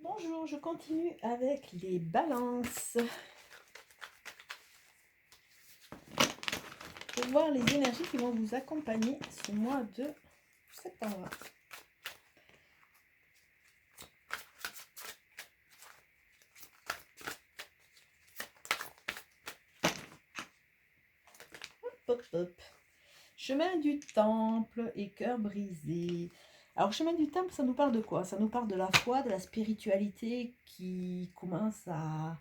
Bonjour, je continue avec les balances pour voir les énergies qui vont vous accompagner ce mois de septembre. Hop, hop, hop. Chemin du temple et cœur brisé. Alors, chemin du temple, ça nous parle de quoi? Ça nous parle de la foi, de la spiritualité qui commence à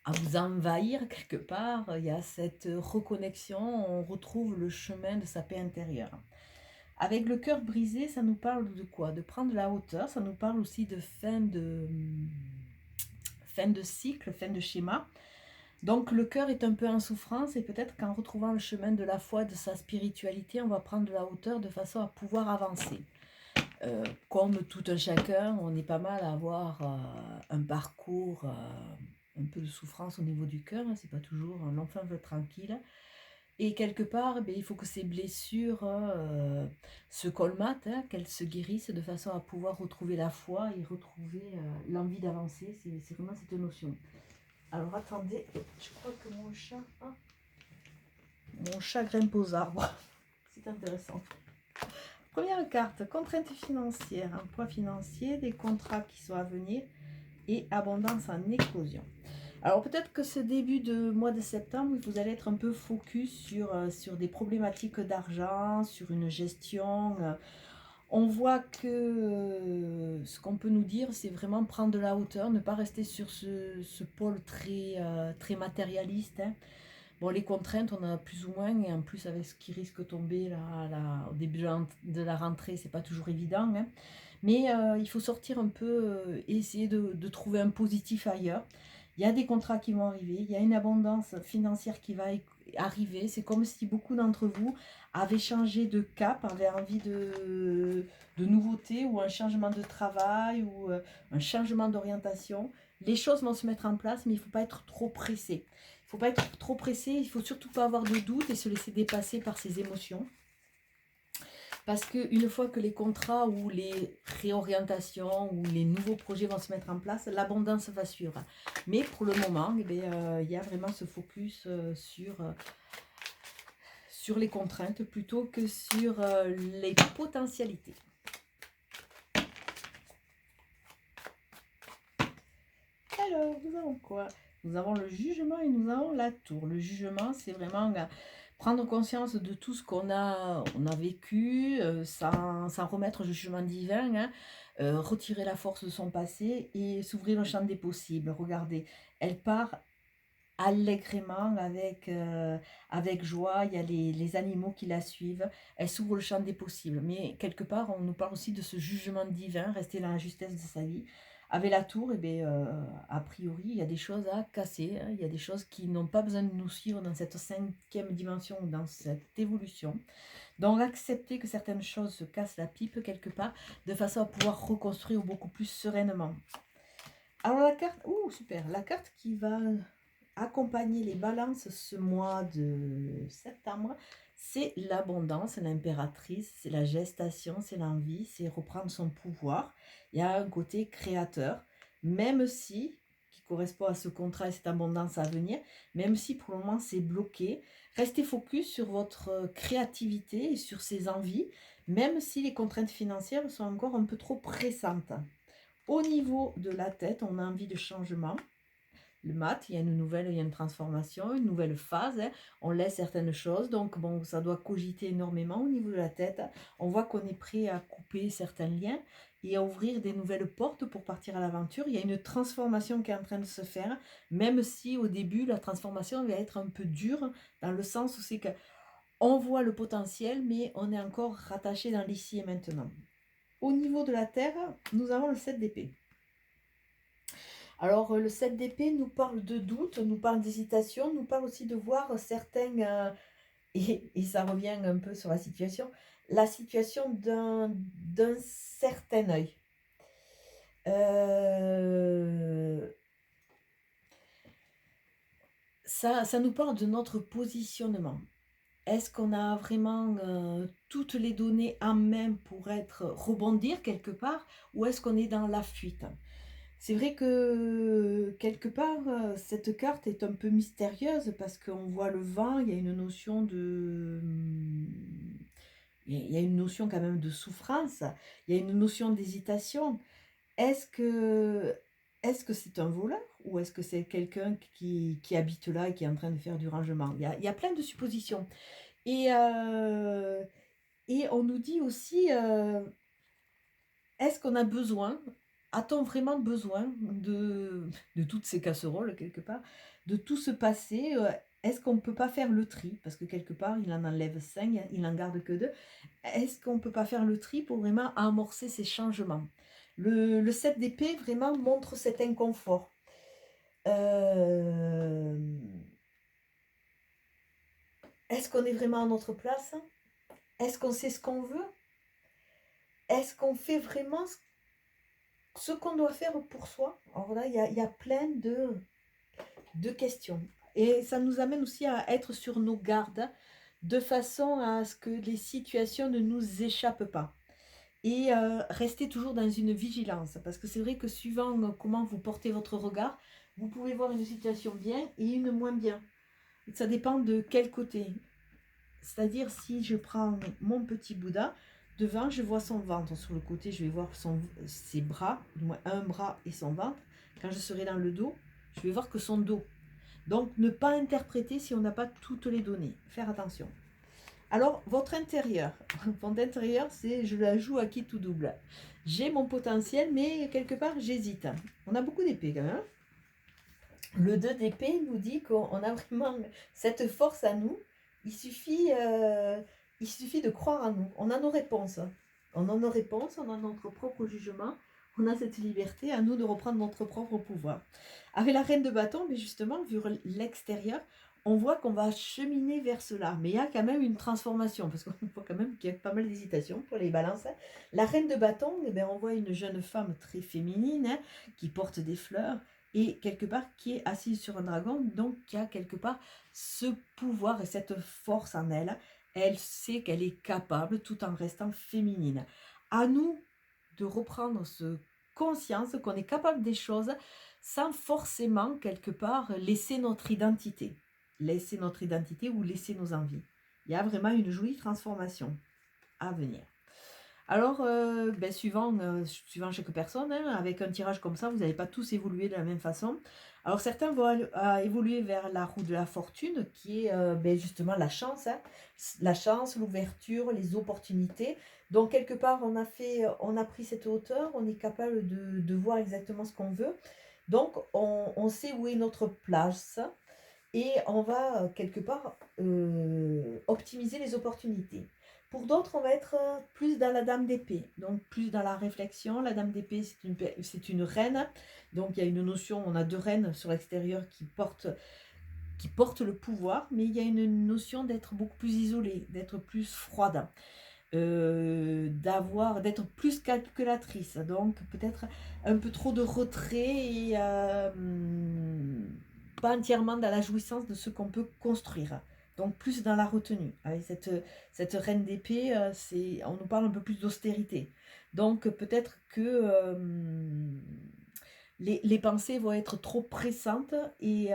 vous envahir quelque part. Il y a cette reconnexion, on retrouve le chemin de sa paix intérieure. Avec le cœur brisé, ça nous parle de quoi? De prendre la hauteur, ça nous parle aussi de fin de cycle, fin de schéma. Donc le cœur est un peu en souffrance et peut-être qu'en retrouvant le chemin de la foi, de sa spiritualité, on va prendre de la hauteur de façon à pouvoir avancer. Comme tout un chacun, on est pas mal à avoir un parcours, un peu de souffrance au niveau du cœur, hein, c'est pas toujours un long fleuve tranquille. Et quelque part, il faut que ces blessures se colmatent, hein, qu'elles se guérissent de façon à pouvoir retrouver la foi et retrouver l'envie d'avancer. C'est vraiment cette notion. Alors attendez, je crois que mon chat grimpe aux arbres. C'est intéressant. Première carte, contrainte financière, emploi financier, des contrats qui sont à venir et abondance en éclosion. Alors peut-être que ce début de mois de septembre, vous allez être un peu focus sur des problématiques d'argent, sur une gestion. On voit que ce qu'on peut nous dire, c'est vraiment prendre de la hauteur, ne pas rester sur ce pôle très matérialiste. Hein. Bon, les contraintes, on en a plus ou moins, et en plus avec ce qui risque de tomber au début de la rentrée, c'est pas toujours évident. Hein. Mais il faut sortir un peu, essayer de trouver un positif ailleurs. Il y a des contrats qui vont arriver, il y a une abondance financière qui va arriver. C'est comme si beaucoup d'entre vous avaient changé de cap, avaient envie de nouveautés ou un changement de travail ou un changement d'orientation. Les choses vont se mettre en place, mais il ne faut pas être trop pressé. Il ne faut pas être trop pressé, il ne faut surtout pas avoir de doute et se laisser dépasser par ses émotions. Parce qu'une fois que les contrats ou les réorientations ou les nouveaux projets vont se mettre en place, l'abondance va suivre. Mais pour le moment, il y a vraiment ce focus sur les contraintes plutôt que sur les potentialités. Alors, nous avons quoi? Nous avons le jugement et nous avons la tour. Le jugement, c'est vraiment prendre conscience de tout ce on a vécu, sans remettre le jugement divin, hein, retirer la force de son passé et s'ouvrir le champ des possibles. Regardez, elle part allègrement, avec joie, il y a les animaux qui la suivent, elle s'ouvre le champ des possibles. Mais quelque part, on nous parle aussi de ce jugement divin, rester dans la justesse de sa vie. Avec la tour, a priori, il y a des choses à casser, hein, il y a des choses qui n'ont pas besoin de nous suivre dans cette cinquième dimension, dans cette évolution. Donc accepter que certaines choses se cassent la pipe quelque part, de façon à pouvoir reconstruire beaucoup plus sereinement. Alors la carte, super, la carte qui va accompagner les balances ce mois de septembre, c'est l'abondance, l'impératrice, c'est la gestation, c'est l'envie, c'est reprendre son pouvoir. Il y a un côté créateur, même si, qui correspond à ce contrat et cette abondance à venir, même si pour le moment c'est bloqué, restez focus sur votre créativité et sur ses envies, même si les contraintes financières sont encore un peu trop pressantes. Au niveau de la tête, on a envie de changement. Le mat, il y a il y a une transformation, une nouvelle phase, hein. On laisse certaines choses, donc bon, ça doit cogiter énormément au niveau de la tête. On voit qu'on est prêt à couper certains liens et à ouvrir des nouvelles portes pour partir à l'aventure. Il y a une transformation qui est en train de se faire, même si au début, la transformation va être un peu dure, dans le sens où c'est que on voit le potentiel, mais on est encore rattaché dans l'ici et maintenant. Au niveau de la terre, nous avons le 7 d'épée. Alors, le 7 d'épée nous parle de doute, nous parle d'hésitation, nous parle aussi de voir certains, et ça revient un peu sur la situation d'un certain œil. Ça nous parle de notre positionnement. Est-ce qu'on a vraiment toutes les données en main pour rebondir quelque part, ou est-ce qu'on est dans la fuite? C'est vrai que quelque part, cette carte est un peu mystérieuse parce qu'on voit le vent, il y a une notion de, il y a une notion quand même de souffrance, il y a une notion d'hésitation. Est-ce que est-ce que c'est un voleur ou est-ce que c'est quelqu'un qui habite là et qui est en train de faire du rangement? Il y a plein de suppositions et on nous dit aussi, est-ce qu'on a besoin, a-t-on vraiment besoin de toutes ces casseroles quelque part, de tout ce passé? Est-ce qu'on ne peut pas faire le tri? Parce que quelque part, il en enlève 5, il n'en garde que 2. Est-ce qu'on ne peut pas faire le tri pour vraiment amorcer ces changements? Le 7 d'épée vraiment montre cet inconfort. Euh, Est-ce qu'on est vraiment à notre place? Est-ce qu'on sait ce qu'on veut? Est-ce qu'on fait vraiment ce qu'on doit faire pour soi? Alors là, il y a plein de questions. Et ça nous amène aussi à être sur nos gardes, de façon à ce que les situations ne nous échappent pas. Et rester toujours dans une vigilance, parce que c'est vrai que suivant comment vous portez votre regard, vous pouvez voir une situation bien et une moins bien. Ça dépend de quel côté. C'est-à-dire, si je prends mon petit Bouddha, devant, je vois son ventre. Sur le côté, je vais voir ses bras, du moins un bras et son ventre. Quand je serai dans le dos, je vais voir que son dos. Donc, ne pas interpréter si on n'a pas toutes les données. Faire attention. Alors, votre intérieur. Votre intérieur, c'est je la joue à qui tout double. J'ai mon potentiel, mais quelque part, j'hésite. On a beaucoup d'épées quand même. Le 2 d'épée nous dit qu'on a vraiment cette force à nous. Il suffit de croire en nous. On a nos réponses. On a nos réponses, on a notre propre jugement. On a cette liberté à nous de reprendre notre propre pouvoir. Avec la reine de bâton, mais justement, vu l'extérieur, on voit qu'on va cheminer vers cela. Mais il y a quand même une transformation, parce qu'on voit quand même qu'il y a pas mal d'hésitation pour les balances. La reine de bâton, eh bien, on voit une jeune femme très féminine, hein, qui porte des fleurs, et quelque part qui est assise sur un dragon, donc qui a quelque part ce pouvoir et cette force en elle. Elle sait qu'elle est capable tout en restant féminine. À nous de reprendre ce conscience qu'on est capable des choses sans forcément quelque part laisser notre identité. Laisser notre identité ou laisser nos envies. Il y a vraiment une jolie transformation à venir. Alors, suivant chaque personne, hein, avec un tirage comme ça, vous n'allez pas tous évoluer de la même façon. Alors, certains vont évoluer vers la roue de la fortune, qui est justement la chance, hein, la chance, l'ouverture, les opportunités. Donc, quelque part, on a pris cette hauteur, on est capable de voir exactement ce qu'on veut. Donc, on sait où est notre place et on va quelque part optimiser les opportunités. Pour d'autres, on va être plus dans la dame d'épée, donc plus dans la réflexion. La dame d'épée, c'est une reine, donc il y a une notion, on a 2 reines sur l'extérieur qui portent le pouvoir, mais il y a une notion d'être beaucoup plus isolée, d'être plus froide, d'être plus calculatrice, donc peut-être un peu trop de retrait et pas entièrement dans la jouissance de ce qu'on peut construire. Donc plus dans la retenue. Avec cette reine d'épée, on nous parle un peu plus d'austérité. Donc peut-être que les pensées vont être trop pressantes et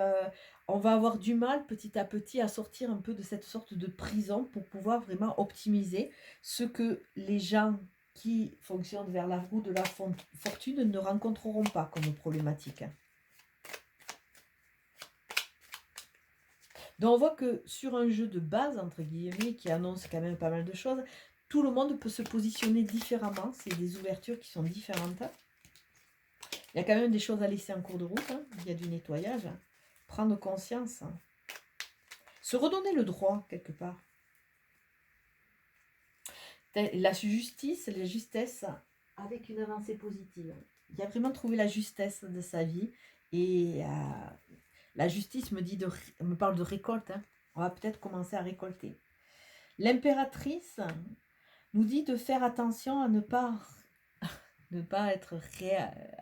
on va avoir du mal petit à petit à sortir un peu de cette sorte de prison pour pouvoir vraiment optimiser ce que les gens qui fonctionnent vers la roue de la fortune ne rencontreront pas comme problématique. Donc on voit que sur un jeu de base, entre guillemets, qui annonce quand même pas mal de choses, tout le monde peut se positionner différemment. C'est des ouvertures qui sont différentes. Il y a quand même des choses à laisser en cours de route. Hein. Il y a du nettoyage. Prendre conscience. Se redonner le droit, quelque part. La justice, la justesse, avec une avancée positive. Il a vraiment trouvé la justesse de sa vie. Et la justice me parle de récolte. Hein. On va peut-être commencer à récolter. L'impératrice nous dit de faire attention à ne pas être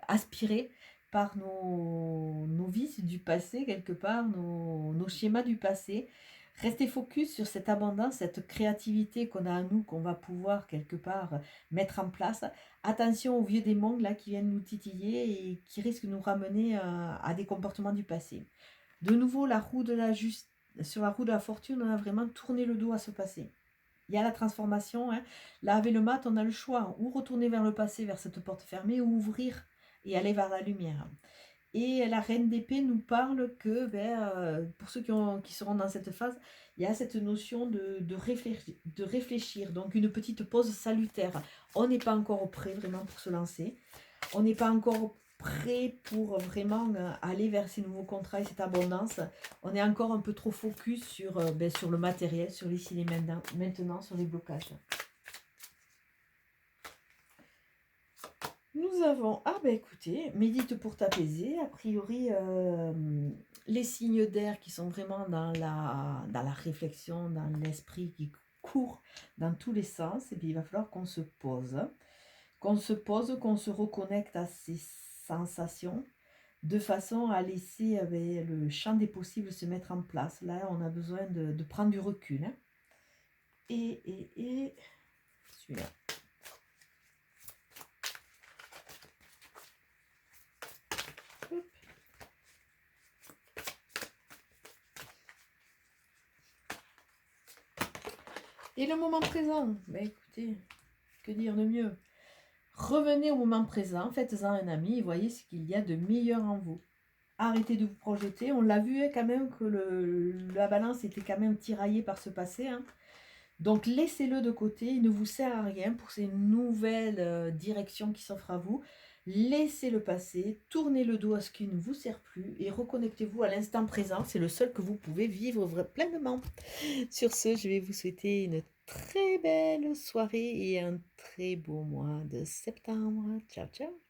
aspiré par nos vices du passé, quelque part, nos schémas du passé. Restez focus sur cette abondance, cette créativité qu'on a à nous, qu'on va pouvoir quelque part mettre en place. Attention aux vieux démons là qui viennent nous titiller et qui risquent de nous ramener à des comportements du passé. De nouveau, sur la roue de la fortune, on a vraiment tourné le dos à ce passé. Il y a la transformation. Hein. Là, avec le mat, on a le choix. Ou retourner vers le passé, vers cette porte fermée, ou ouvrir et aller vers la lumière. Et la reine d'épée nous parle que, pour ceux qui seront dans cette phase, il y a cette notion de réfléchir. Donc, une petite pause salutaire. On n'est pas encore prêt vraiment pour se lancer. On n'est pas encore prêt pour vraiment aller vers ces nouveaux contrats et cette abondance. On est encore un peu trop focus sur le matériel, sur l'ici et maintenant, sur les blocages. Nous avons, écoutez, médite pour t'apaiser. A priori, les signes d'air qui sont vraiment dans la réflexion, dans l'esprit qui court dans tous les sens, et puis il va falloir qu'on se pose. Qu'on se reconnecte à ces sensations, de façon à laisser le champ des possibles se mettre en place. Là, on a besoin de prendre du recul. Hein. Et celui-là. Et le moment présent, écoutez, que dire de mieux? Revenez au moment présent, faites-en un ami et voyez ce qu'il y a de meilleur en vous. Arrêtez de vous projeter. On l'a vu quand même que la balance était quand même tiraillée par ce passé. Hein. Donc laissez-le de côté, il ne vous sert à rien pour ces nouvelles directions qui s'offrent à vous. Laissez-le passer, tournez le dos à ce qui ne vous sert plus et reconnectez-vous à l'instant présent. C'est le seul que vous pouvez vivre pleinement. Sur ce, je vais vous souhaiter une très belle soirée et un très beau mois de septembre. Ciao, ciao!